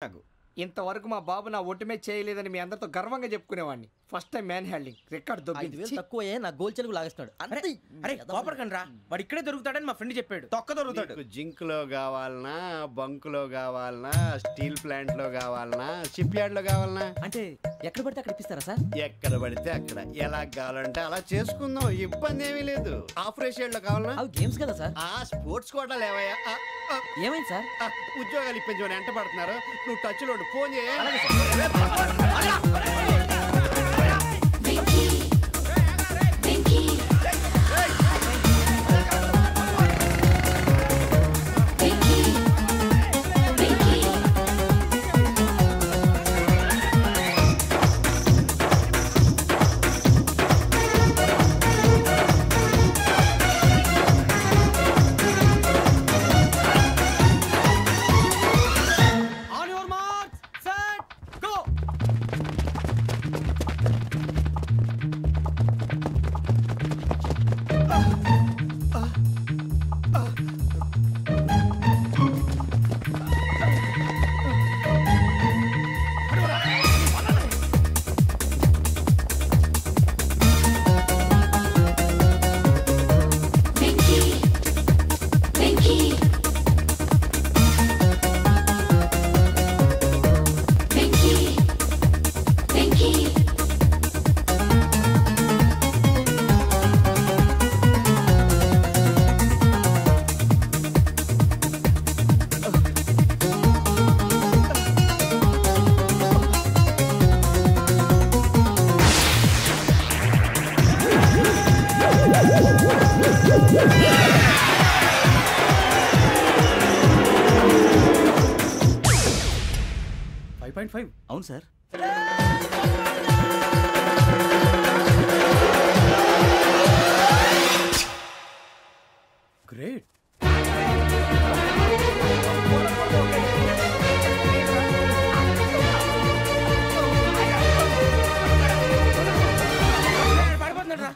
నాకు ఇంతవరకు మా బాబు నా ఒట్టుమే చేయలేదని మీ అందరితో గర్వంగా చెప్పుకునేవాడిని. First time man handing record దొబ్బింది. తక్కువే నా గోల్ చెలుగు లాగేస్తున్నాడు. అరే కోపడకండి రా, వాడు ఇక్కడే దొరుకుతాడని మా ఫ్రెండ్ చెప్పాడు. తొక్క దొరుకుతాడు. జింక్ లో కావాలనా, బంక్ లో కావాలనా, స్టీల్ ప్లాంట్ లో కావాలనా, షిప్ యార్డ్ లో కావాలనా? అంటే ఎక్కడ పడితే అక్కడ ఇప్పిస్తారా సార్? ఎక్కడ పడితే అక్కడ, ఎలా కావాలంటే అలా చేసుకుందాం, ఇబ్బంది ఏమీ లేదు. ఆపరేషన్ లో కావాలనా? అవి గేమ్స్ కదా సార్. ఆ స్పోర్ట్స్ కోటా లేవయ్యా. ఏమైంది సార్? ఉద్యోగాలు ఇప్పించమని ఎంట పడుతున్నారు. నువ్వు టచ్ లో ఫోన్ చేయ. అవును సార్. గ్రేట్.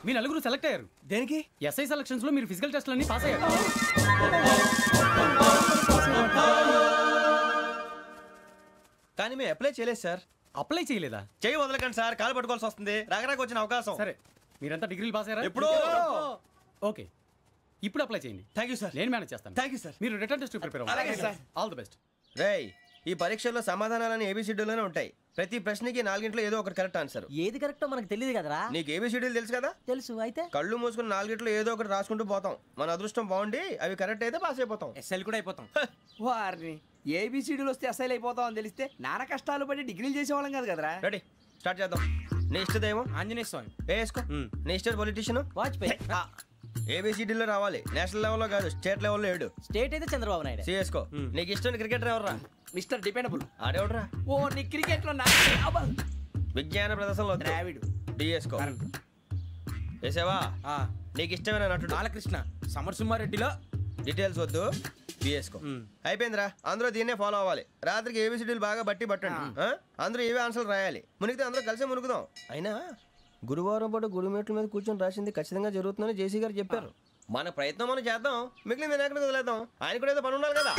మీ నలుగురు సెలెక్ట్ అయ్యారు. దేనికి? ఎస్ఐ సెలక్షన్స్ లో మీరు ఫిజికల్ టెస్ట్ అన్ని పాస్ అయ్యారు. కానీ మేము అప్లై చేయలేదు సార్. అప్లై చేయలేదా? చేయి వదలకండి సార్, కాలు పట్టుకోవాల్సి వస్తుంది. రాగరాకు వచ్చిన అవకాశం. సరే, మీరంతా డిగ్రీలు పాస్ అయ్యారా? ఎప్పుడో. ఓకే, ఇప్పుడు అప్లై చేయండి. Thank you sir. నేను మేనేజ్ చేస్తాను. Thank you sir. మీరు రిటర్న్ టెస్ట్ ప్రిపేర్ అవ్వండి. అలాగే సార్. All the best. రేయ్, ఈ పరీక్షల్లో సమాధానాలని ఏబిసిడ్యూల్లోనే ఉంటాయి. ప్రతి ప్రశ్నకి 4 ఏదో ఒకటి కరెక్ట్ ఆన్సర్. ఏది కరెక్టో మనకు తెలియదు కదరా. నీకు ఏబిసిడ్యూల్ తెలుసు కదా? తెలుసు. అయితే కళ్ళు మూసుకుని 4 ఏదో ఒకటి రాసుకుంటూ పోతాం. మన అదృష్టం బాగుండి అవి కరెక్ట్ అయితే పాస్ అయిపోతాం. ఎస్ఎల్ కూడా అయిపోతాం. వారిని ఏబిసిడీలు వస్తే అసైల్ అయిపోతాం అని తెలిస్తే నాన్న కష్టాలు పడి డిగ్రీలు చేసేవాళ్ళం కాదు కదరా. రెడీ, స్టార్ట్ చేద్దాం. నీ ఇష్టదేమో ఆంజనేయ స్వామి. వేసుకో. నీ ఇష్ట పొలిటీషియన్ వాజ్పేయి. ఏబిసిడీలో రావాలి. నేషనల్ లెవెల్లో కాదు, స్టేట్ లెవెల్లో 7. స్టేట్ అయితే చంద్రబాబు నాయుడు. సిఎస్కో. నీకు ఇష్టం క్రికెటర్ ఎవర్రా? Mister dependable. ఆడేవడరా? ఓ నీ క్రికెట్ లో విజ్ఞాన ప్రదర్శనలో ద్రావిడు. డిఎస్కో. వేసావా? నీకు ఇష్టమైన నటుడు? బాలకృష్ణ. సమర్సింహారెడ్డిలో డీటెయిల్స్ వద్దు, బిఎస్కో. అయిపోయిందిరా. అందరూ దీన్నే ఫాలో అవ్వాలి. రాత్రికి ఏబిసిడీలు బాగా బట్టి పట్టండి. అందరూ ఏవే ఆన్సర్లు రాయాలి. మునిగితే అందరూ కలిసి మునుగుదాం. అయినా గురువారం పాటు గురుమేట్ల మీద కూర్చొని రాసింది ఖచ్చితంగా జరుగుతుందని జేసీ గారు చెప్పారు. మన ప్రయత్నం మనం చేద్దాం, మిగిలిన నేను ఎక్కడికి వదిలేద్దాం. ఆయన కూడా ఏదో పని ఉండాలి కదా.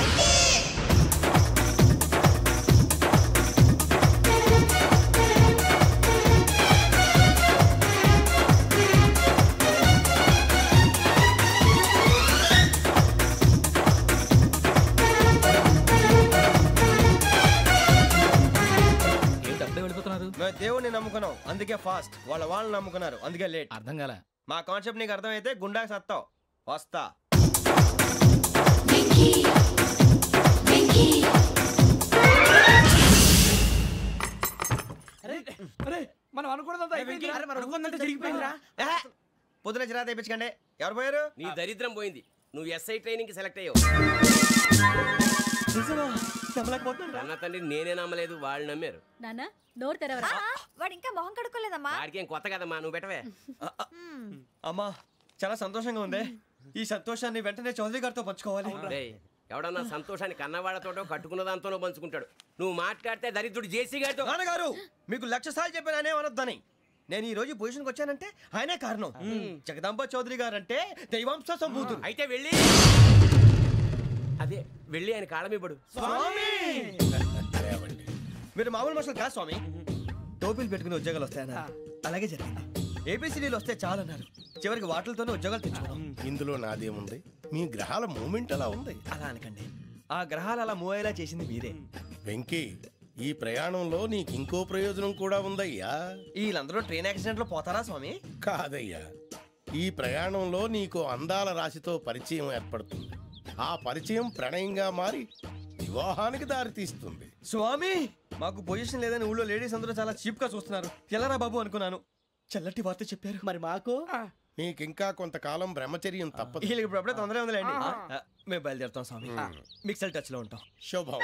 మేము దేవుడిని నమ్ముకున్నాం, అందుకే ఫాస్ట్. వాళ్ళు నమ్ముకున్నారు, అందుకే లేట్. అర్థం కాలే. మా కాన్సెప్ట్ నీకు అర్థమైతే గుండా సత్తావు. వస్తా. మనం అనుకున్నదంతా జరిగిపోయిందిరా. పొద్దున చిరా తెప్పించకండి. ఎవరు పోయారు? నీ దరిద్రం పోయింది. నువ్వు ఎస్ఐ ట్రైనింగ్ కి సెలెక్ట్ అయ్యావు. అన్న తండ్రి నేనే నమ్మలేదు, వాళ్ళు నమ్మారు. నాన్న నోరు తెరవరా. వాడు ఇంకా మొహం కడుక్కోలేదమ్మా. వాడికి ఏం కొత్త కదమ్మా, నువ్వు పెట్టవే. అమ్మా, చాలా సంతోషంగా ఉంది. ఈ సంతోషాన్ని వెంటనే చౌదరి గారితో పంచుకోవాలి. ఎవడన్నా సంతోషాన్ని కన్నవాడతోటో కట్టుకున్న దాంతోనో పంచుకుంటాడు. నువ్వు మాట్లాడితే దరిద్రుడు జేసీ గారితో. నాన్నగారు, మీకు 1,00,000 సార్లు చెప్పాను అనే అనొద్దని. నేను ఈ రోజు పొజిషన్కి వచ్చానంటే ఆయనే కారణం. జగదాంబ చౌదరి గారు అంటే దైవాంశ సంభూతుడు. అయితే వెళ్ళి అదే వెళ్ళి ఆయన కాళ్ళ మీద పడు. స్వామి మీరు మామూలు మనుషులు కాదు స్వామి. టోపీలు పెట్టుకుని ఉద్యోగాలు వస్తాయన్నారు, అలాగే జరిగింది. ఏపీసీడీలు వస్తే చాలన్నారు, చివరికి వాటిలతోనే ఉద్యోగాలు తెచ్చుకున్నాం. ఇందులో నాదేముంది, మీ గ్రహాల మూమెంట్ అలా ఉంది. అలా అనకండి, ఆ గ్రహాలు అలా మూవ్ అయ్యేలా చేసింది మీరే. వెంకీ, ఈ ప్రయాణంలో నీకు ఇంకో ప్రయోజనం కూడా ఉందయ్యా. వీళ్ళందరూ ట్రైన్ యాక్సిడెంట్ లో పోతారా స్వామి? కాదయ్యా, ఈ ప్రయాణంలో నీకు అందాల రాశితో పరిచయం ఏర్పడుతుంది. ఆ పరిచయం ప్రణయంగా మారి వివాహానికి దారితీస్తుంది. స్వామి, మాకు పొజిషన్ లేదని ఊళ్ళో లేడీస్ అందరూ చాలా చీప్ గా చూస్తున్నారు. ఎలారా బాబు అనుకున్నాను, చల్లటి వార్త చెప్పారు. మరి మాకు నీకింకా కొంతకాలం బ్రహ్మచర్యం తప్పదు. వీళ్ళకి ఇప్పుడు అప్పుడే తొందరగా ఉందిలేండి. మేము బయలుదేరుతాం స్వామి, మిక్సల్ టచ్ లో ఉంటాం. శుభం.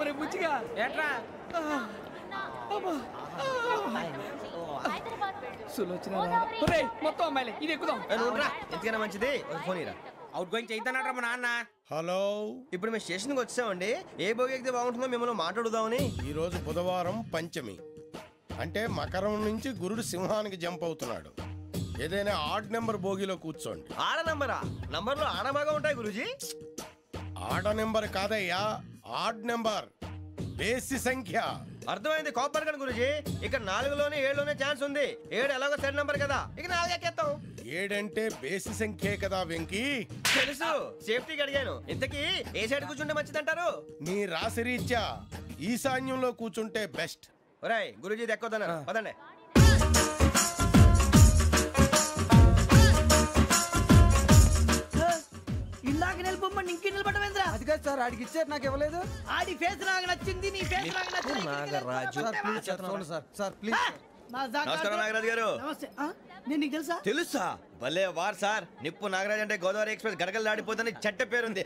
ఒరే బుచ్చిగా ఏట్రా సులోచన ఒరే మొత్తం అమ్మాయిలే, ఇది ఎక్కుదాం. ఎందుకైనా మంచిది ఫోన్ ఇరా. అవుట్ గోయింగ్ చేద్దానట్రా మా నాన్న. హలో, ఇప్పుడు మేము స్టేషన్కి వచ్చామండి. ఏ బోగి ఎక్కితే బాగుంటుందో మిమ్మల్ని మాట్లాడుదామని. ఈరోజు బుధవారం పంచమి, అంటే మకరం నుంచి గురుడు సింహానికి జంప్ అవుతున్నాడు. ఏదైనా ఆడ్ నెంబర్ బోగిలో కూర్చోండి. ఆడ నంబరా? నంబర్లో ఆడ బాగా ఉంటాయి గురూజీ. ఆడ నెంబర్ కాదయ్యా, ఆడ్ నెంబర్, బేసి సంఖ్య. అర్థమైంది, కాపర్ కానీ గురూజీ. ఇక్కడ 4లోనే 7లోనే ఛాన్స్ ఉంది. 7 ఎలాగో సెడ్ నంబర్ కదా, ఇక 4 ఎక్కేస్తాం. 7 అంటే బేసి సంఖ్యే కదా వెంకీ. తెలుసు, సేఫ్టీకి అడిగాను. ఇంతకీ ఏ సైడ్ కూర్చుంటే మంచిదంటారు? నీ రాశి రీత్యా ఈశాన్యంలో కూర్చుంటే బెస్ట్. ఒరాయ్ గురూజీ దెక్కొద్దన్నారు, పదండి. ఇందాక నిలబొమ్మని ఇంకే నిలబడమేంద్రా? అది కాదు సార్, ఆడికి ఇచ్చారు, నాకు ఇవ్వలేదు. ఆడి ఫేస్ నాకు నచ్చింది, నీ ఫేస్ నాకు నచ్చింది. నాగరాజు. Sir please. నమస్కారం నాగరాజు గారు. నమస్తే. నేను నీకు తెలుసా? తెలుసా? భలే వార్ సార్. నిప్పు నాగరాజ్ అంటే గోదావరి ఎక్స్ప్రెస్ గడగలు దాడిపోతుంది చెట్ట పేరుంది.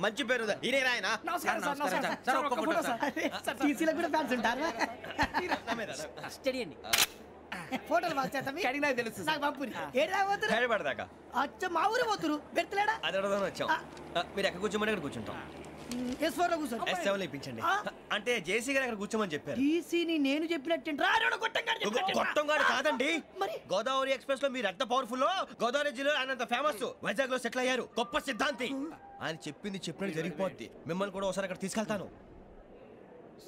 మంచి పేరు. ఇదే ఆయన. టీసీలో కూడా ఫ్యాన్స్ ఉంటారా? స్టడీ అండి. ఫోటోలు అడిగినా తెలుసు. నాకు పంపుని ఏడా పోతురు? హైదరాబాద్దాకా. అచ్చ మా ఊరు పోతురు, పెడతలేడా? అది అడగదామని వచ్చాం. మీరు ఎక్కడ కూర్చోమని అక్కడ కూర్చుంటాం. S4 లో కూర్చో. S7 ఇప్పించండి. అంటే జేసీ గారు అక్కడ కూర్చోమని చెప్పారు. టీసీని నేను చెప్పినట్టు గొట్టంగాడు కాదండి. మరి గోదావరి ఎక్స్ప్రెస్ లో మీరు ఎంత పవర్ఫుల్, గోదావరి జిల్లా ఆయన ఫేమస్. వైజాగ్ లో సెటిల్ అయ్యారు, గొప్ప సిద్ధాంతి. ఆయన చెప్పింది చెప్పినట్టు జరిగిపోద్ది. మిమ్మల్ని కూడా ఒకసారి అక్కడ తీసుకెళ్తాను.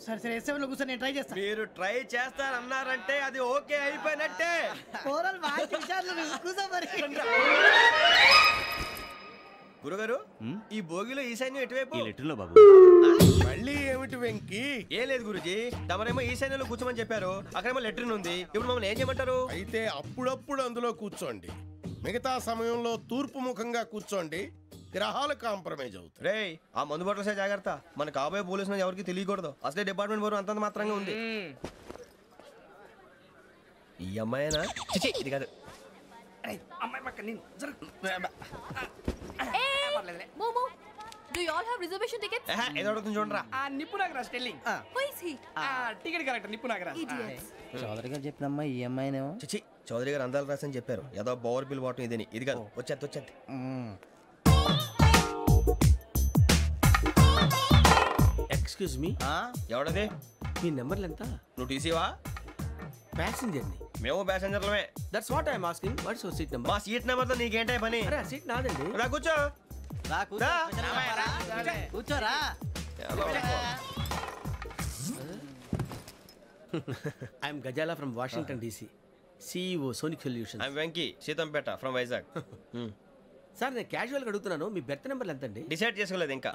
సరే సరే, S7 లో కూర్చొని నేను ట్రై చేస్తాను. మీరు ట్రై చేస్తారన్నారంటే అది ఓకే అయిపోయినట్టే. ఓవరాల్ వాటి విషయాలు కూర్చో మరి. గురుగారు, ఈ భోగిలో ఈశాన్యం ఎటువైపు? మళ్ళీ ఏమిటి వెంకీ? ఏం లేదు గురుజీ, తమరేమో ఈశాన్యంలో కూర్చోమని చెప్పారు. అక్కడేమో లెట్రిన్ ఉంది. ఇప్పుడు మమ్మల్ని ఏం చేయమంటారు? అయితే అప్పుడప్పుడు అందులో కూర్చోండి, మిగతా సమయంలో తూర్పు ముఖంగా కూర్చోండి. గ్రహాలు కాంప్రమైజ్ అవుతాయి. రే, ఆ మందు బట్టలసే జాగ్రత్త. మన కాబోయే పోలీసులు ఎవరికి తెలియకూడదు. అసలే డిపార్ట్మెంట్ బోరు అంతంత మాత్రంగా ఉంది. ఈ అమ్మాయినా? చిచి, ఇది కాదు. అమ్మాయి పక్క నేను Momo, do you all have reservation tickets? ఏదో అడుగుతుంది చూడరా. నిప్పు Nagaraj telling. Who is he? Ticket correct, నిప్పు నాగరాజ్. Idiots. చౌదరి గారు చెప్పినమ్మా ఈ అమ్మాయినేమో. చిచి, చౌదరి గారు అందాలు రాసని చెప్పారు. ఏదో బోర్ బిల్ వాటం ఇదని. ఇది కాదు, వచ్చేది. Excuse me, ఎవడది? మీ నెంబర్లు ఎంత? నువ్వు టీసీవా? ప్యాసింజర్ ని. మేము ప్యాసెంజర్లమే. That's what I'm asking. What's your seat number? మా సీట్ నెంబర్ తో నీకేంటే పని? అరే ఆ సీట్ నాదండి. రా కూర్చో. రా. కూర్చోరా. I'm Ghazala from Washington DC, CEO Sonic Solutions. I'm Venky, Seethampeta from Vizag. Sir నేను క్యాజువల్గా అడుగుతున్నాను, మీ బెర్త్ నెంబర్ ఎంత అండి? డిసైడ్ చేసుకోలేదు ఇంకా.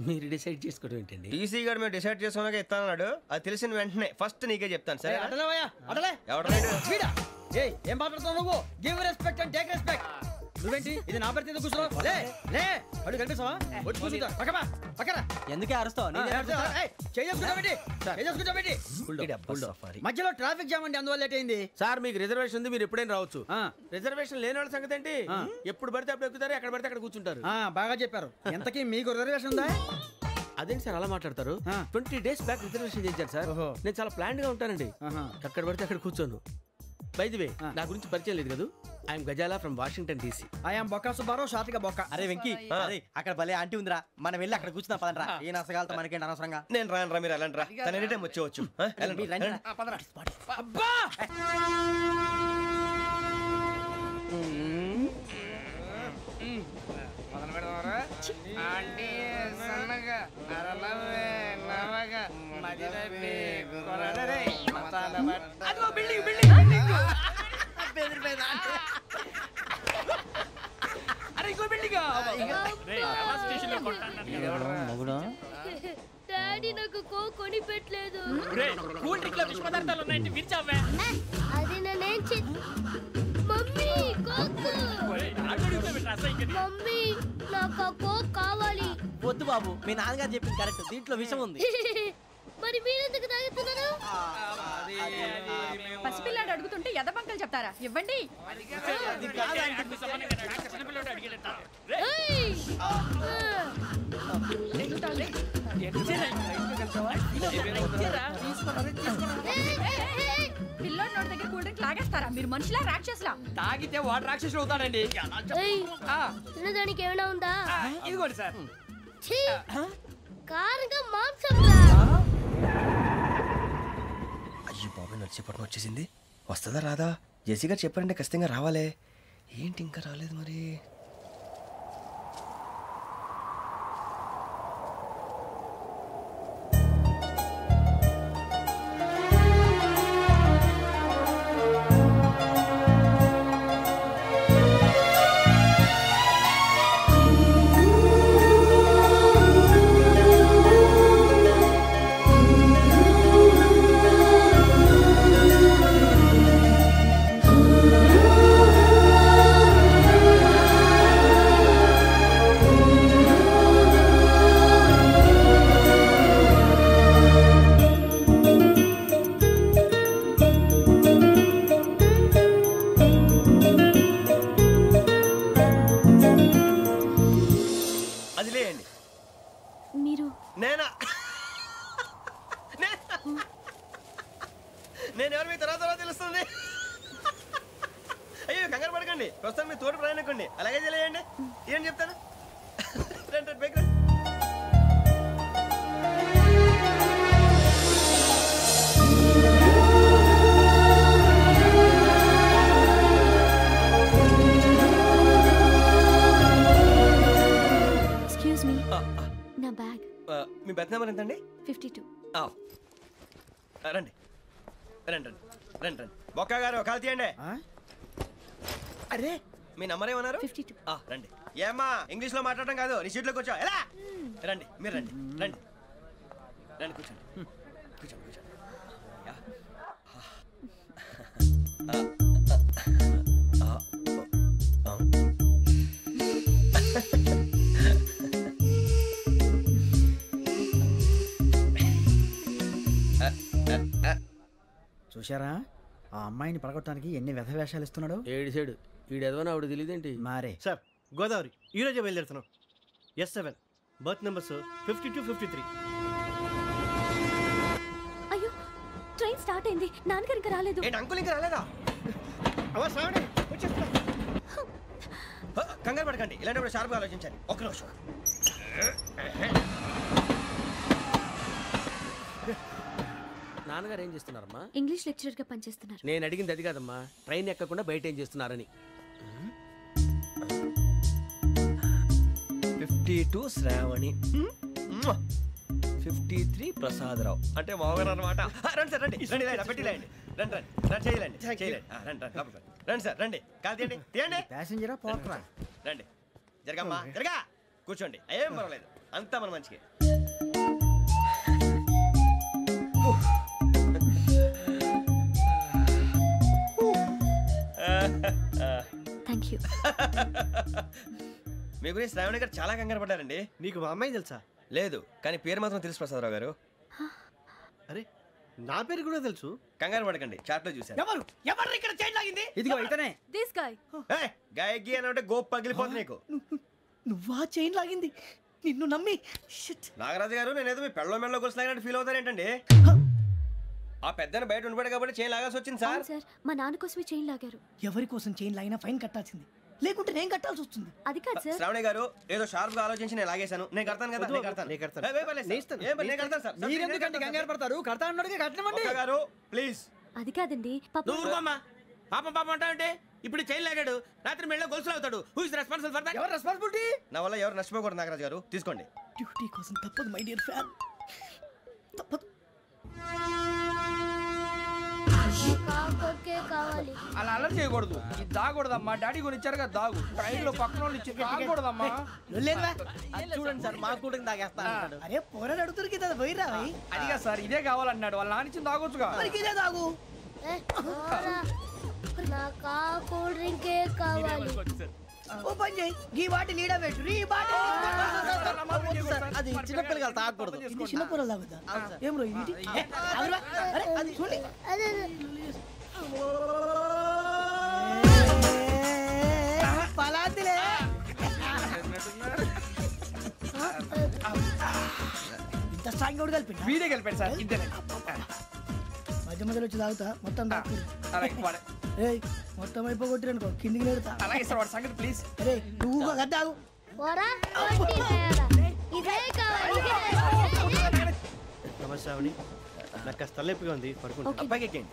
మీరు డిసైడ్ చేసుకోవడం ఏంటండి? టీసీ గారు మేము డిసైడ్ చేసుకున్నాక ఇస్తానన్నాడు. అది తెలిసిన వెంటనే ఫస్ట్ నీకే చెప్తాను. సరే అడలే ఎవడలేడు? ఏం మాట్లాడుతున్నావు నువ్వు? Give respect and take respect. నువ్వేంటి ఇది నా పరిస్థితి కూర్చున్నావు? లే లే, అడుగు కనిపిస్తావా? వచ్చి కూర్చుంటా. పక్కరా. ఎందుకే అరుస్తావు? మధ్యలో ట్రాఫిక్ జామ్ అండి, అందువల్ల లేట్ అయింది. సార్ మీకు రిజర్వేషన్ ఉంది, మీరు ఎప్పుడైనా రావచ్చు. రిజర్వేషన్ లేని వాళ్ళ సంగతి ఏంటి? ఎప్పుడు పడితే అప్పుడు ఎక్కుతారు, ఎక్కడ పడితే అక్కడ కూర్చుంటారు. బాగా చెప్పారు. ఎంతకీ మీకు రిజర్వేషన్ ఉందా? అదేంటి సార్ అలా మాట్లాడతారు? 20 days బ్యాక్ రిజర్వేషన్ చేశారు సార్. నేను చాలా ప్లాన్డ్ గా ఉంటానండి. అక్కడ పడితే అక్కడ కూర్చోను. బై ది వే, నా గురించి పరిచయం లేదు కదా. I'm Ghazala from Washington DC. I'm Bokka Subbarao, షార్ట్గా బొక్క. అరే వెంకీ, అక్కడ భలే ఆంటీ ఉందిరా, మనం వెళ్ళి అక్కడ కూర్చున్నా పదనరా. ఏ నసగాలతో మనకేంటి అనవసరంగా. నేను రాను, మీరు ఎలాంటి రా. తన ఎనీ టైం వచ్చేవచ్చు. అబ్బా మొదలు పెడదామరా? ఆంటీ సన్నగా అరలవే నవగా మదిరపి కొరడరే మతాల అదిగో బిల్డింగ్ అరే ఇంకో బిల్డింగ్ డాడీ నాకు కోక్ కొని పెట్టలేదు. కూల్ డ్రింక్ లో విష పదార్థాలు ఉన్నాయంటే విరిచావే. అది నేనేం మమ్మీ కోక్. మమ్మీ నాకు ఆ కోక్ కావాలి. వద్దు బాబు, మీ నాన్నగారు చెప్పింది కరెక్ట్, దీంట్లో విషం ఉంది. మరి మీరెందుకు తాగుతున్నారు? పసిపిల్లాడు అడుగుతుంటే ఎదబంకలు చెప్తారా? ఇవ్వండి. పిల్లోడి నోటి దగ్గర కూల్ డ్రింక్ లాగేస్తారా? మీరు మనుషులా రాక్షసులా? తాగితే వాడు రాక్షసుడు అవుతాడండి. తినడానికి ఏమైనా ఉందా? ఇదిగోండి సార్. కారంగా మాంసం. అయ్యో బాబాయ్ నడిచేపట్నం వచ్చేసింది. వస్తుందా రాదా? జెసి గారు చెప్పారంటే ఖచ్చితంగా రావాలే. ఏంటి ఇంకా రాలేదు మరి? నేను ఎవరు మీ తర్వాత తెలుస్తుంది. అయ్యో కంగారు పడకండి, ప్రస్తుతం మీ తోటి ప్రయాణకండి. అలాగే తెలియండి. ఏం చెప్తాను రండి బైక్ రండి. ఎక్స్క్యూజ్ మీ, నా బ్యాగ్. మీ బెత్ నెంబర్ ఎంతండి? 52. రండి రండి రండి రండి రండి. బొక్క గారు కాల్ తీయండి. అరే మీ నంబర్ ఏమన్నారు? 52. రండి. ఏమ్మా ఇంగ్లీష్ లో మాట్లాడడం కాదు, నీ సీట్లో కూర్చో. ఎలా రండి, మీరు రండి రండి రండి కూర్చోండి కూర్చోండి కూర్చోండి. చూశారా ఆ అమ్మాయిని పడగొట్టడానికి ఎన్ని వ్యధ వేషాలు ఇస్తున్నాడు. ఏడు సైడు వీడు ఎదవని ఆవిడ తెలియదేంటి. మారే సార్ గోదావరి ఈరోజే బయలుదేరుతున్నాం. S7 berth numbers 52, 53. అయ్యో ట్రైన్ స్టార్ట్ అయింది, నాన్నగారు ఇంకా రాలేదు. ఏంటి అంకుల్ ఇంకా రాలేదా? కంగారు పడకండి, ఇలాంటప్పుడు షార్ప్గా ఆలోచించండి. ఒక్క నిమిషం. నాన్నగారు ఏం చేస్తున్నారమ్మా? ఇంగ్లీష్ లెక్చరర్ గా పనిచేస్తున్నారు. నేను అడిగింది అది కాదమ్మా, ట్రైన్ ఎక్కకుండా బయట ఏం చేస్తున్నారని. 52 శ్రావణి, 53 ప్రసాదరావు అంటే మామగారు అనమాట. రండి సార్ రండి రండి, పెట్టి లేండి. రండి రండి రండి, చేయలేండి చేయలేండి. రండి రండి రండి సార్ రండి, కాల్ తీయండి తీయండి. ప్యాసింజరా పోట్రా. రండి జరగమ్మా జరగా, కూర్చోండి. ఏం పర్వాలేదు, అంతా మన మంచికి. Thank you. మీ గురించి శ్రావణి గారు చాలా కంగారు పడ్డారండి. నీకు మా అమ్మాయి తెలుసా? లేదు, కానీ పేరు మాత్రం తెలుసు ప్రసాదరావు గారు. అరే నా పేరు కూడా తెలుసు. కంగారు పడకండి, చాట్ లో చూశాను. ఎవరు ఎవరు ఇక్కడ చైన్ లాగింది? ఇదిగో ఇతనే. This guy. గాయకి అని అంటే గోప్ పగిలిపోతుంది నీకు. నువ్వా చైన్ లాగింది? నిన్ను నమ్మి. నాగరాజు గారు, నేనేదో మీ పెళ్ళ మెళ్ళ గురించి లాగినట్టు ఫీల్ అవుతారేంటండి? ఆ పెద్దని బయట ఉండిపోయాడు కాబట్టి చైన్ లాగాల్సి వచ్చింది సార్. సార్ మా నాన్న కోసమే చైన్ లాగారు. ఎవరి కోసం చైన్ లాగినా ఫైన్ కట్టాల్సింది, లేకుంటే నేను కట్టాల్సి వస్తుంది. అది కాదు సార్. శ్రావణి గారు ఏదో షార్ప్ గా ఆలోచించి నేను లాగేశాను. నేను కడతాను కదా, నేను కడతాను. నేను కడతాను సార్. మీరెందుకంటే కంగారు పడతారు? కడతా అన్నాడుగా కట్టమండి. గారు ప్లీజ్. అది కాదండి నువ్వు ఊరుకోమ్మా. పాపం పాపం అంటావంటే ఇప్పుడు చైన్ లాగాడు, రాత్రి మెళ్ళ గొలుసులు అవుతాడు. Who is responsible for that? ఎవరు రెస్పాన్సిబిలిటీ? నా వల్ల ఎవరు నష్టపోకూడదు నాగరాజు గారు, తీసుకోండి. డ్యూటీ కోసం తప్పదు మై డియర్ ఫ్యాన్, తప్పదు. అలా అలర్ చేయకూడదు. ఇది దాగకూడదమ్మా. డాడీ కొని ఇచ్చారు కదా దాగు. ట్రైన్లో పక్కన వాళ్ళు ఇచ్చి దాగకూడదమ్మా. చూడండి సార్, మా కూడా తాగేస్తా. అరే పోరాడు అడుగుతారు కదా, పోయిరా. అదిగా సార్, ఇదే కావాలన్నాడు. వాళ్ళ నాన్న ఇచ్చింది తాగొచ్చుగా. ఇదే తాగు. నాకు కూల్ డ్రింకే కావాలి. ఓ పని చేయి, ఈ బాటిల్ ఈడ పెట్టు. ఈ బాటిల్ అది చిన్నపిల్లలు తాగకూడదు. ఇది చిన్నపిల్లలు తాగుతా. ఏం రో ఇది? అరే అది చూడండి. పలాతిలే. ఇంత స్ట్రాంగ్ కూడా కలిపి వీడే కలిపాడు సార్. ఇద్దరే మధ్య మధ్యలో వచ్చి తాగుతా. మొత్తం తాగు. ఏయ్ మొత్తం అయిపోగొట్టిరనుకో కిందికి నేడుతా. అలాగే సార్. వాడి సంగతి ప్లీజ్. అరే నువ్వు కద్దాగు. నమస్తే ఆవిడ, నాకు కాస్త తలెప్పిగా ఉంది, పడుకుంటా. బ్యాగ్ ఎక్కండి.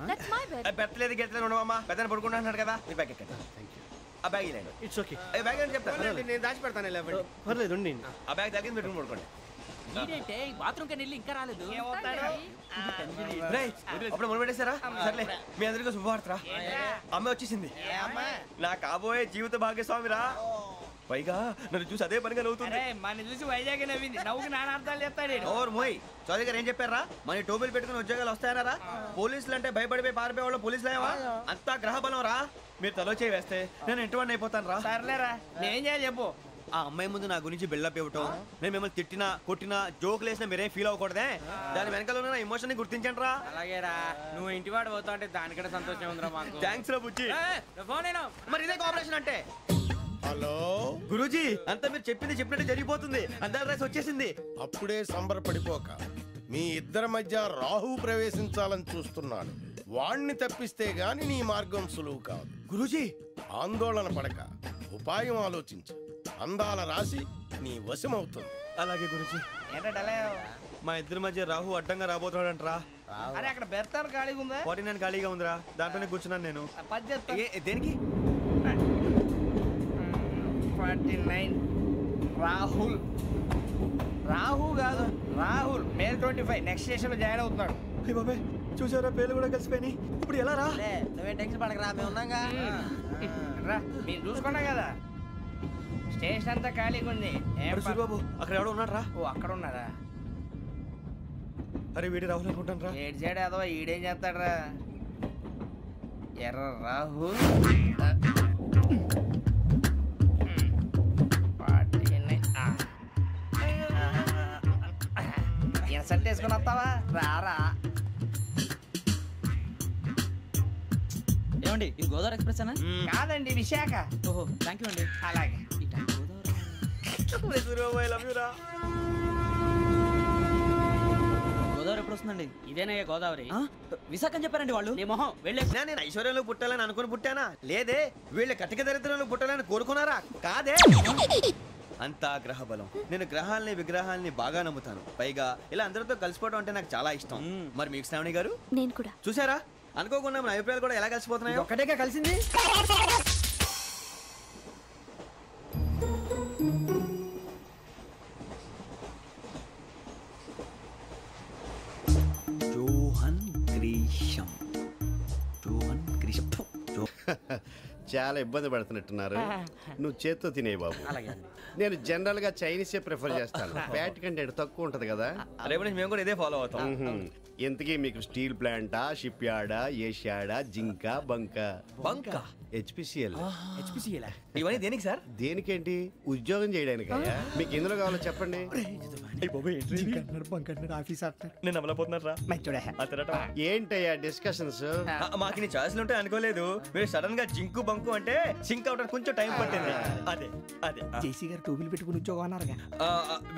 That's my bed. పెట్టలేదు గెట్టలేదు ఉండమమ్మా. పెద్దని పడుకుంటున్నాడు కదా, మీ బ్యాగ్ ఎక్కండి. ఆ బ్యాగ్ ఇలాండి. ఇట్స్ ఓకే, బ్యాగ్ అని చెప్తాను, నేను దాచి పెడతాను. పర్లేదు ఉండి. ఆ బ్యాగ్ తగ్గింది పెట్టుకుని పడుకోండి. బాత్రూమ్ కి వెళ్ళి ఇంకా రాలేదు. అప్పుడు మొదలు పెట్టేశారా? సర్లే, మీ అందరికీ శుభవార్తరా. అమ్మ వచ్చేసింది. నా కాబోయే జీవిత భాగ్యస్వామిరా. పైగా నన్ను చూసి అదే పనిగా నవ్వుతుంది. మన చూసి వైజాగ్ నవ్వింది. నవ్వుకి నాన్న అర్థాలు చెప్తాడు. ఓర్ మోయ్, చౌదరి గారు ఏం చెప్పారా? మన టోబీలు పెట్టుకుని ఉద్యోగాలు వస్తాయనరా? పోలీసులు అంటే భయపడిపోయి పారిపోయే వాళ్ళు పోలీసులేవా? అంతా గ్రహ బలం రా. మీరు తలో చేయి వేస్తే నేను ఇంటివాడిని అయిపోతాను రా. సర్లేరా, నేనేం చేయాలి చెప్పు. ఆ అమ్మాయి ముందు నా గురించి బిల్డప్ ఇవ్వటం, నేను మిమ్మల్ని తిట్టినా కొట్టినా జోకులు వేసినా మీరేం ఫీల్ అవ్వకూడదే. దాని వెనకాల ఉన్న ఎమోషన్ ని గుర్తించండి రా. అలాగేరా, నువ్వు ఇంటివాడు పోతా అంటే దానికంటే సంతోషం ఉందిరా మాకు. థ్యాంక్స్ రా బుజ్జి. మరి ఇదే కోఆపరేషన్ అంటే. హలో గురూజీ, అంతా మీరు చెప్పింది చెప్పినట్టు జరిగిపోతుంది. అందరి రైస్ వచ్చేసింది. అప్పుడే సంబరపడిపోక. మీ ఇద్దరి మధ్య రాహు ప్రవేశించాలని చూస్తున్నాడు. వాణ్ణి తప్పిస్తే గాని నీ మార్గం సులువు కాదు. గురూజీ, ఆందోళన పడక, ఉపాయం ఆలోచించు. అందాల రాశి నీ వశమవుతుంది. అలాగే గురూజీ. మా ఇద్దరి మధ్య రాహు అడ్డంగా రాబోతున్నాడంటరా. అరే అక్కడ బెర్తాను ఖాళీగా ఉందా? 49 ఖాళీగా ఉందిరా, దాంట్లోనే కూర్చున్నాను నేను. దేనికి? 49 రాహుల్. రాహు కాదు, రాహుల్. మే 25 నెక్స్ట్ స్టేషన్ లో జాయిన్ అవుతున్నాడు. బాబాయ్ చూసారా, పేర్లు కూడా కలిసిపోయినాయి. ఇప్పుడు ఎలా రా? నువ్వేం టెన్షన్ పడకరా, మేము ఉన్నాగా. రా, మీరు చూసుకున్నాం కదా. స్టేషన్ అంతా ఖాళీగా ఉంది. బాబు అక్కడ ఎవడో ఉన్నాడు రా. ఓ అక్కడ ఉన్నారా? అరే వీడి రాహుల్ అనుకుంటాను రా. ఏడు సైడ్ అదో ఈడేం చేస్తాడరా? ఎర్ర రాహు. ఇన్సల్ట్ వేసుకుని వస్తావా? రారా. ఏమండి, ఇది గోదావరి ఎక్స్ప్రెస్ అనా? కాదండి, విశాఖ. ఓహో థ్యాంక్ యూ అండి. అలాగే. గోదావరి ఎప్పుడు వస్తుందండి? ఇదేనయ్య గోదావరి. విశాఖ అని చెప్పారండి వాళ్ళు. నీ మొహం వెళ్ళే. నేను ఐశ్వర్యంలో పుట్టాలని అనుకుని పుట్టానా? లేదే. వీళ్ళ కటిక దరిద్రంలో పుట్టాలని కోరుకున్నారా? కాదే. అంతా గ్రహ బలం. నేను గ్రహాలని విగ్రహాలని బాగా నమ్ముతాను. పైగా ఇలా అందరితో కలిసిపోవడం అంటే నాకు చాలా ఇష్టం. మరి మీకు శ్రావణి గారు? నేను కూడా. చూసారా, అనుకోకుండా మన అభిప్రాయాలు కూడా ఎలా కలిసిపోతున్నాయి. ఒక్కటేగా కలిసింది. చాలా ఇబ్బంది పడుతున్నట్టున్నారు. నువ్వు చేత్తో తినే బాబు. నేను జనరల్ గా చైనీసే ప్రిఫర్ చేస్తాను. ఫ్యాట్ కంటెంట్ తక్కువ ఉంటది కదా. రేపు నుంచి మేము కూడా ఇదే ఫాలో అవుతాం. ఇంతకీ మీకు స్టీల్ ప్లాంటా, షిప్ యార్డా, ఏషియాడా, జింక, బంక? హెచ్పిసిఎల్. ఇవన్నీ దేనికి సార్? దేనికేంటి? ఉద్యోగం చేయడానికి. మీకు ఎందులో కావాలో చెప్పండి. నేను అమలపోతున్నారా? ఏంటయ్యా డిస్కషన్స్? మాకు నీ ఛాయిస్లు ఉంటాయి అనుకోలేదు. మీరు సడన్ గా జింకు బంకు అంటే సింక్ అవడానికి కొంచెం టైం పట్టింది. అదే అదే జేసీ గారు టోబీలు పెట్టుకుని ఉద్యోగం అన్నారుగా.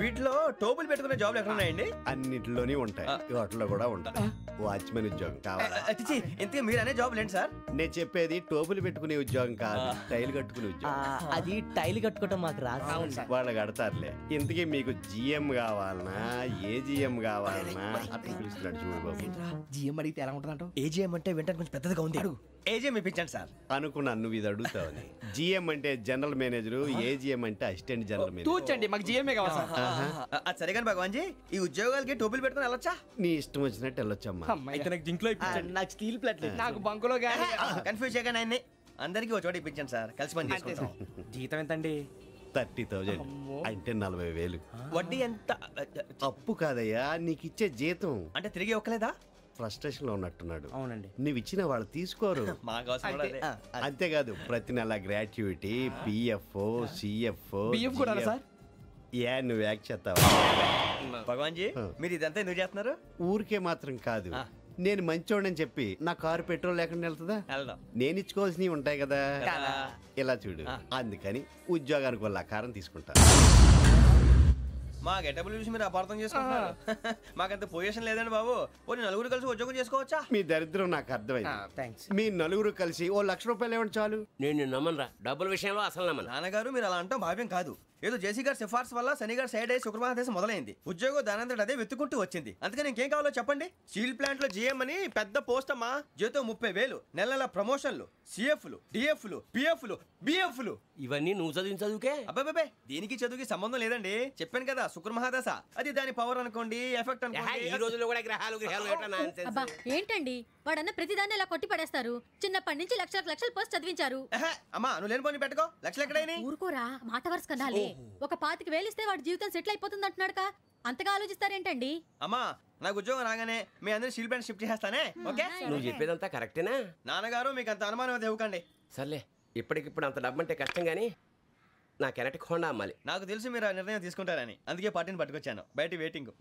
వీటిలో టోబుల్ పెట్టుకునే జాబ్లు ఎక్కడ ఉన్నాయండి? అన్నిటిలోనే ఉంటాయి, వాటిలో కూడా ఉంటాయి. వాచ్మెన్ ఉద్యోగం కావాలా? ఇంతకీ మీరు అనే జాబ్ లేండి సార్? నేను చెప్పేది టోపులు పెట్టుకునే ఉద్యోగం కాదు, టైల్ కట్టుకునే ఉద్యోగం. అది టైల్ కట్టుకోవటం మాకు రాదు. వాళ్ళు కడతారులే. ఇంతకీ మీకు జిఎం కావాలనా, ఏ జిఎం కావాలనా? అట్లా పిలుస్తున్నాడు చూడు బాబు. జిఎం అడిగితే ఎలా ఉంటుందంట? ఏజీఎం అంటే వెంటనే కొంచెం పెద్దదిగా ఉంది. ఏజీఎం ఇప్పించండి సార్. అనుకున్నాను నువ్వు ఇది అడుగుతావని. జిఎం అంటే జనరల్ మేనేజర్, ఏజిఎం అంటే అసిస్టెంట్ జనరల్ మేనేజర్. తూచండి, మాకు జిఎంఏ కావాలి సార్. అది సరే కానీ భగవాన్ జీ, ఈ ఉద్యోగాలకి టోపీలు పెట్టుకుని వెళ్ళొచ్చా? నీ ఇష్టం వచ్చినట్టు వెళ్ళొచ్చమ్మా. అయితే నాకు జింక్లో ఇప్పించండి. నాకు స్టీల్ ప్లేట్ నాకు బంకులో కానీ. కన్ఫ్యూజ్ చేయగానే ఆయన్ని అందరికీ ఒక చోట ఇప్పించండి సార్, కలిసి పని చేసుకుంటాం. జీతం ఎంతండి? 30,000 అంటే 40,000. వడ్డీ ఎంత? అప్పు కాదయ్యా, నీకు ఇచ్చే జీతం. అంటే తిరిగి ఒక్కలేదా? ఫ్రస్ట్రేషన్ లో ఉన్నట్టున్నాడు. అవునండి. నువ్వు ఇచ్చిన వాళ్ళు తీసుకోరు. మాకు అవసరం కూడా అదే. అంతేకాదు ప్రతి నెల గ్రాట్యుటీ, పిఎఫ్, సిఎఫ్. బియ్యం కూడా సార్? ఏ నువ్వు యాక్ట్ చేస్తావా? భగవాన్ జీ, మీరు ఇదంతా ఎందుకు చేస్తున్నారు? ఊరికే మాత్రం కాదు, నేను మంచోడని చెప్పి నా కారు పెట్రోల్ లేకుండా వెళ్తుందా? వెళ్దాం. నేను ఇచ్చుకోవాల్సినవి ఉంటాయి కదా. ఇలా చూడు, అందుకని ఉద్యోగానికి వాళ్ళ ఆకారం తీసుకుంటా. మా గెటబుల్ చూసి మీరు అపార్థం చేసుకుంటున్నారు. మాకంత పొజిషన్ లేదండి బాబు. ఓ నలుగురు కలిసి ఉద్యోగం చేసుకోవచ్చా? మీ దరిద్రం నాకు అర్థమైంది. మీ నలుగురు కలిసి ఓ ₹1,00,000 ఇవ్వండి చాలు. నేను నమ్మనరా, డబ్బుల విషయంలో అసలు నమ్మను. నాన్నగారు మీరు అలా అంటాం భావ్యం కాదు. ఏదో జేసీ గారి సిఫార్సు వల్ల శని గారు సైడ్ అయ్యి శుక్రవారం మొదలైంది. ఉద్యోగం దానంతటి అదే వెతుకుంటూ వచ్చింది. అందుకని ఇంకేం కావాలో చెప్పండి. స్టీల్ ప్లాంట్ లో జీఎం అని పెద్ద పోస్ట్ అమ్మా. జీతం 30,000, నెల నెల ప్రమోషన్లు, సిఎఫ్లు, డిఎఫ్లు, పిఎఫ్లు, బిఎఫ్లు. ఇవన్నీ నువ్వు చదివిన చదువుకే? అబ్బాబే, దీనికి చదువుకి సంబంధం లేదండి. చెప్పాను కదా, శుక్ర మహాదశ. అది దాని పవర్ అనుకోండి, ఎఫెక్ట్ అనుకోండి. ఈ రోజుల్లో కూడా గ్రహాలు ఎట్లా nonsense? అబ్బా ఏంటండి వాడన్న ప్రతిదాన్ని ఇలా కొట్టి పడేస్తారు. చిన్నప్పటి నుంచి లక్షల పోస్ట్ చదివించారు. అమ్మా నువ్వు లేని పోనీ పెట్టుకో. లక్షలు ఎక్కడైనా ఊరుకోరా, మాట వరుస కదాలే. ఒక 25,000 ఇస్తే వాడి జీవితం సెటిల్ అయిపోతుంది అంటున్నాడుగా, అంతగా ఆలోచిస్తారేంటండి? అమ్మా నాకు ఉద్యోగం రాగానే మీ అందరూ స్టీల్ ప్లాంట్ షిఫ్ట్ చేస్తానే. ఓకే? నువ్వు చెప్పేదంతా కరెక్టేనా? నాన్నగారు మీకు అంత అనుమానం అది ఇవ్వకండి. సర్లే, ఇప్పటికిప్పుడు అంత డబ్బు అంటే కష్టం కానీ నా కెనటిక్ హోండా అమ్మాలి. నాకు తెలుసు మీరు ఆ నిర్ణయం తీసుకుంటారని, అందుకే పార్టీని పట్టుకొచ్చాను. బయట వెయిటింగ్.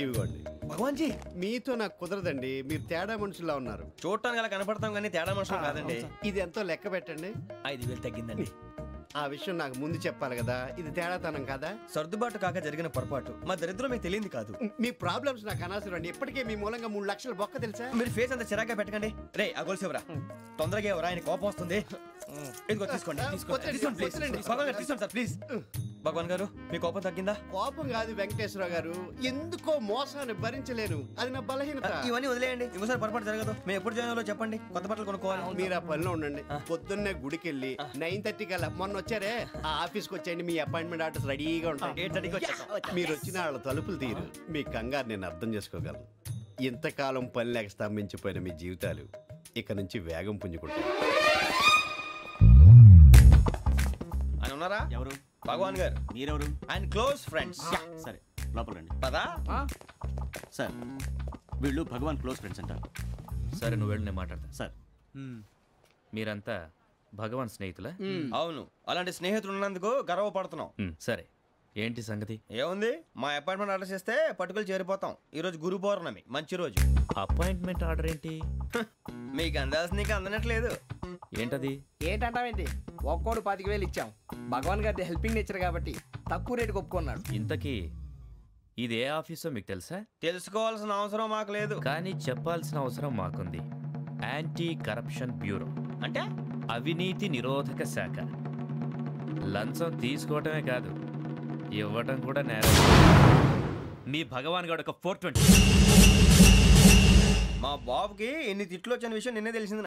ఇవ్వండి. భగవాన్ జీ, మీతో నాకు కుదరదండి. మీరు తేడా మనుషుల్లా ఉన్నారు. చూడటానికి అలా కనపడతాం కానీ తేడా మనుషులు కాదండి. ఇది ఎంతో లెక్క పెట్టండి. 5,000 తగ్గిందండి. ఆ విషయం నాకు ముందు చెప్పాలి కదా. ఇది తేడాతనం కాదా? సర్దుబాటు కాక జరిగిన పొరపాటు. మా దరిద్రం మీకు తెలియంది కాదు. మీ ప్రాబ్లమ్స్ నాకు అనవసరం అండి. ఇప్పటికే మీ మూలంగా 3 లక్షలు బొక్క తెలుసా? మీరు ఫేస్ అంత చిరాగ్గా పెట్టకండి. రే ఆ గొలుసు ఎవరా? తొందరగా ఎవరా, ఆయన కోపం వస్తుంది. ఇదిగో తీసుకోండి. తీసుకోండి సార్ ప్లీజ్. భగవాన్ గారు మీ కోపం తగ్గిందా? కోపం కాదు వెంకటేశ్వరరావు గారు, ఎందుకో మోసాన్ని భరించలేను. అది నా బలహీనత. ఇవన్నీ వదిలేయండి, ఇంకోసారి పొరపాటు జరగదు. మేము ఎప్పుడు జాయిన్ అవ్వాలో చెప్పండి, కొత్త బట్టలు కొనుక్కోవాలి. మీరు ఆ పనిలో ఉండండి. పొద్దున్నే గుడికి వెళ్ళి 9:30 కల్లా, మొన్న వచ్చారే ఆ ఆఫీస్కి వచ్చేయండి. మీ అపాయింట్మెంట్ ఆర్డర్స్ రెడీగా ఉంటాయి. 8:30కి వచ్చేస్తాం. మీరు వచ్చిన వాళ్ళ తలుపులు తీరు. మీ కంగారు నేను అర్థం చేసుకోగలను. ఇంతకాలం పని లేక స్తంభించిపోయిన మీ జీవితాలు ఇక నుంచి వేగం పుంజుకుంటాయి. ఆయన ఉన్నారా? ఎవరు? భగవాన్ గారు. మీరెవరు? ఆయన క్లోజ్ ఫ్రెండ్స్. సరే లోపల రండి. పదా సార్, వీళ్ళు భగవాన్ క్లోజ్ ఫ్రెండ్స్ అంటారు. సరే నువ్వు వెళ్ళి నేను మాట్లాడతా. సార్, మీరంతా భగవాన్ స్నేహితులా? అవును, అలాంటి స్నేహితులు ఉన్నందుకు గర్వపడుతున్నాం. సరే ఏంటి సంగతి? ఏముంది, మా అపాయింట్మెంట్ ఆర్డర్ చేస్తే పట్టుకులు చేరిపోతాం. ఈ రోజు గురు పౌర్ణమి, మంచి రోజు. అపాయింట్మెంట్ ఆర్డర్ ఏంటి? మీకు అందాల్సిన నీకు అందనట్లేదు. ఏంటది? ఏంటంటావేంటి? ఒక్కోడు 25,000 ఇచ్చాం. భగవాన్ గారి హెల్పింగ్ నేచర్ కాబట్టి తక్కువ రేటుకి ఒప్పుకున్నాడు. ఇంతకీ ఇది ఏ ఆఫీసో మీకు తెలుసా? తెలుసుకోవాల్సిన అవసరం మాకు లేదు, కానీ చెప్పాల్సిన అవసరం మాకుంది. యాంటీ కరప్షన్ బ్యూరో అంటే అవినీతి నిరోధక శాఖ. లంచం తీసుకోవటమే కాదు, ఇవ్వటం కూడా నేరం. మీ భగవాన్ గారు ఒక 420. మా బాబుకి ఎన్ని తిట్లు వచ్చిన విషయం నిన్నే తెలిసింది.